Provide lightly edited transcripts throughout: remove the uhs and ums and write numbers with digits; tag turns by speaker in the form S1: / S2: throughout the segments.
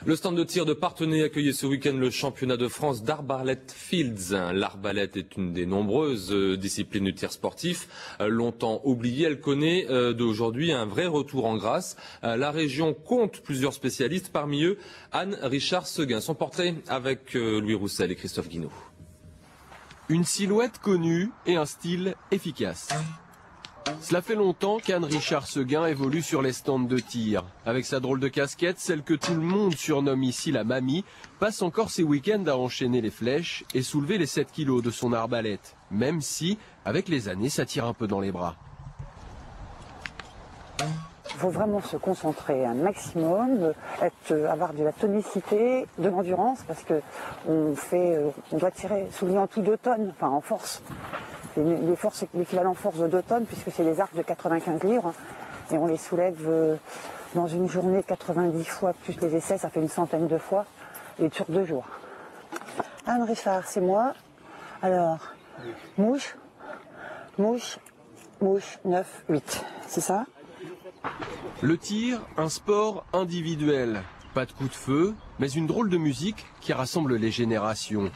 S1: Le stand de tir de Parthenay accueillait ce week-end le championnat de France d'Arbalète Fields. L'arbalète est une des nombreuses disciplines du tir sportif. Longtemps oubliée, elle connaît d'aujourd'hui un vrai retour en grâce. La région compte plusieurs spécialistes, parmi eux Anne-Richard Seguin. Son portrait avec Louis Roussel et Christophe Guinaud.
S2: Une silhouette connue et un style efficace. Cela fait longtemps qu'Anne-Richard Seguin évolue sur les stands de tir. Avec sa drôle de casquette, celle que tout le monde surnomme ici la mamie, passe encore ses week-ends à enchaîner les flèches et soulever les 7 kilos de son arbalète. Même si, avec les années, ça tire un peu dans les bras.
S3: Il faut vraiment se concentrer un maximum, avoir de la tonicité, de l'endurance, parce que on doit tirer soulignant tout 2 tonnes, enfin en force. Les forces, c'est l'équivalent force de 2 tonnes, puisque c'est des arcs de 95 livres, et on les soulève dans une journée 90 fois, plus les essais, ça fait une centaine de fois, et sur 2 jours. Anne-Richard, c'est moi. Alors, mouche, 9, 8, c'est ça?
S2: Le tir, un sport individuel. Pas de coup de feu, mais une drôle de musique qui rassemble les générations.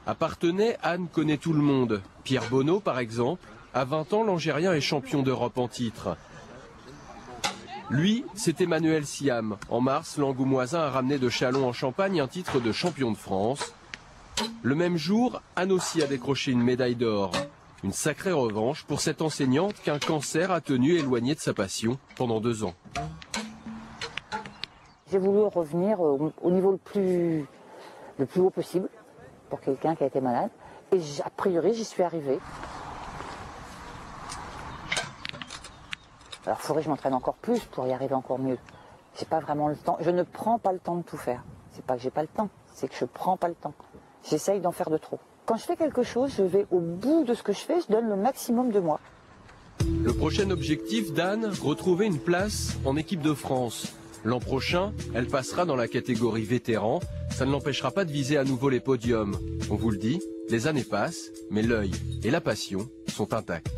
S2: À Parthenay, Anne connaît tout le monde. Pierre Bonneau, par exemple. À 20 ans, l'Angérien est champion d'Europe en titre. Lui, c'est Emmanuel Siam. En mars, l'Angoumoisin a ramené de Châlons en Champagne un titre de champion de France. Le même jour, Anne aussi a décroché une médaille d'or. Une sacrée revanche pour cette enseignante qu'un cancer a tenue éloignée de sa passion pendant 2 ans.
S3: J'ai voulu revenir au niveau le plus haut possible pour quelqu'un qui a été malade. Et a priori, j'y suis arrivée. Alors, il faudrait que je m'entraîne encore plus pour y arriver encore mieux. J'ai pas vraiment le temps. Je ne prends pas le temps de tout faire. C'est pas que j'ai pas le temps, c'est que je prends pas le temps. J'essaye d'en faire de trop. Quand je fais quelque chose, je vais au bout de ce que je fais, je donne le maximum de moi.
S2: Le prochain objectif d'Anne, retrouver une place en équipe de France. L'an prochain, elle passera dans la catégorie vétéran. Ça ne l'empêchera pas de viser à nouveau les podiums. On vous le dit, les années passent, mais l'œil et la passion sont intacts.